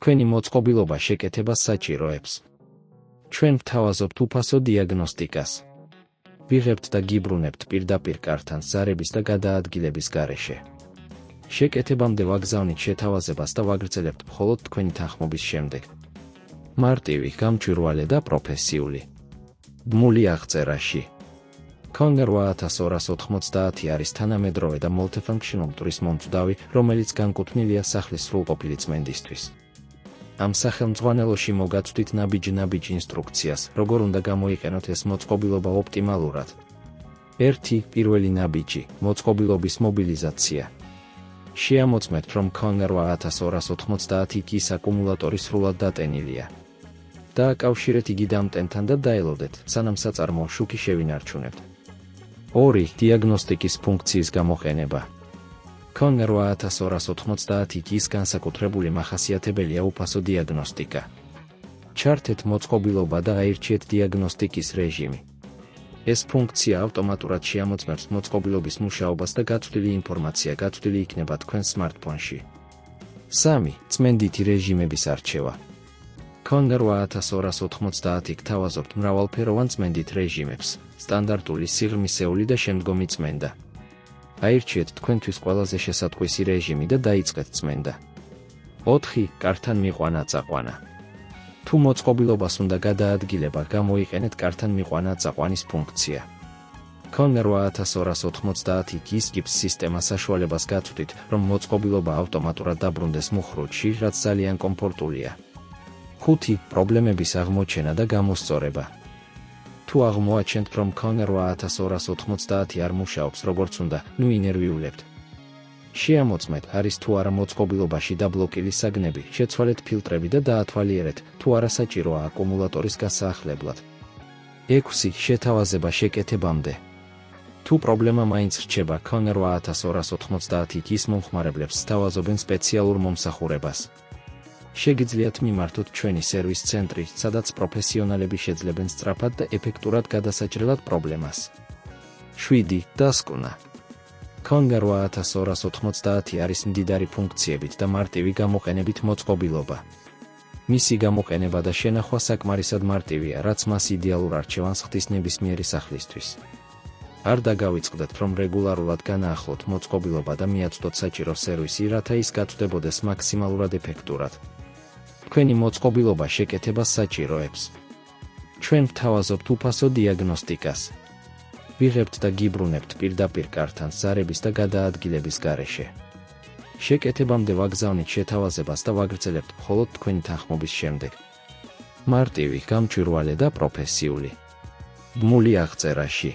თქვენი მოწყობილობა შეკეთებას საჭიროებს. ჩვენ ვთავაზობთ უფასო დიაგნოსტიკას. ვიღებთ და გიბრუნებთ პირდაპირ კართან ზარების და გადაადგილების გარეშე. შეკეთებამდე ვაგზავნით შეთავაზებას და ვაგრძელებთ მხოლოდ თქვენი თანხმობის შემდეგ. მარტივი, გამჭვირვალე და პროფესიული. ბმული აღწერაში. Conger 8290 არის თანამედროვე და multifunctional მტვრის მომწვდავი, რომელიც განკუთვნილია სახლის სრულყოფილი წმენდისთვის. ამ სახელმძღვანელოში მოგაცვდით ნაბიჯ ინსტრუქციას, როგორ უნდა გამოიყენოთ ეს მოწყობილობა ოპტიმალურად. 1. პირველი ნაბიჯი, მოწყობილობის მობილიზაცია. შეამოწმეთ, რომ Conger 8290 ის აკუმულატორი სრულად დატენილია. დააკავშირეთ იგი დამტენთან და დაელოდეთ, სანამ საწარმოო შუქი შევინარჩუნებთ. 2. დიაგნოსტიკის ფუნქციის გამოყენება. Conger 8290 ის განსაკუთრებული მახასიათებელია უფასო დიაგნოსტიკა. ჩართეთ მოწყობილობა და აირჩიეთ დიაგნოსტიკის რეჟიმი. ეს ფუნქცია ავტომატურად შეამოწმებს მოწყობილობის მუშაობას და გაცვლილი ინფორმაცია გაცვლილი იქნება თქვენ სმარტფონში. 3. წმენდითი რეჟიმების არჩევა. Conger 8290 გთავაზობთ მრავალფეროვან წმენდით რეჟიმებს, სტანდარტული, სიღრმისეული და შემდგომი წმენდა. აირჩიეთ თქვენთვის ყველაზე შესატყვისი რეჟიმი და დაიწყეთ წმენდა. 4. კართან მიყვანა-წაყვანა. თუ მოწყობილობას უნდა გადაადგილება, გამოიყენეთ კართან მიყვანა-წაყვანის ფუნქცია. Conger 8290 ის გიბს სისტემას საშუალებას გაცვდით, რომ მოწყობილობა ავტომატურად დაბრუნდეს მუხრუდში, რაც ძალიან კომფორტულია. 5. პრობლემების აღმოჩენა და გამოსწორება. თუ აღმოაჩენთ, რომ Conger 8290 არ მუშაობს როგორც უნდა, ნუ ინერვიულებთ. შეამოწმეთ, არის თუ არა მოწყობილობაში დაბლოკილი საგნები, შეცვალეთ ფილტრები და დაათვალიერეთ, თუ არა საჭიროა აკუმულატორის გასაახლებლად. 6. შეთავაზება შეკეთებამდე. თუ პრობლემა მაინც რჩება, Conger 8290 ის მომხმარებლებს სთავაზობენ სპეციალურ მომსახურებას. შეგიძლიათ მიმართოთ ჩვენი სერვის ცენტრი, სადაც პროფესიონალები შეძლებენ სწრაფად და ეფექტურად გადასაჭრელად პრობლემას. 7. დასკვნა. Conger 8290 არის მდიდარი ფუნქციებით და მარტივი გამოყენებით მოწყობილობა. მისი გამოყენება და შენახვა საკმარისად მარტივია, რაც მას იდეალურ არჩევანს ხდის ნებისმიერი სახლისთვის. არ დაგავიწყდეთ, რომ რეგულარულად განაახლოთ მოწყობილობა და მიაწვდოთ საჭირო სერვისი, რათა ის გაწვდებოდეს მაქსიმალურად ეფექტურად. თქვენი მოწყობილობა შეკეთებას საჭიროებს. ჩვენ ვთავაზობთ უფასო დიაგნოსტიკას. ვიღებთ და გიბრუნებთ პირდაპირ კართან ზარების და გადაადგილების გარეშე. შეკეთებამდე ვაგზავნით შეთავაზებას და ვაგრძელებთ მხოლოდ თქვენი თანხმობის შემდეგ. მარტივი, გამჭვირვალე და პროფესიული. ბმული აღწერაში.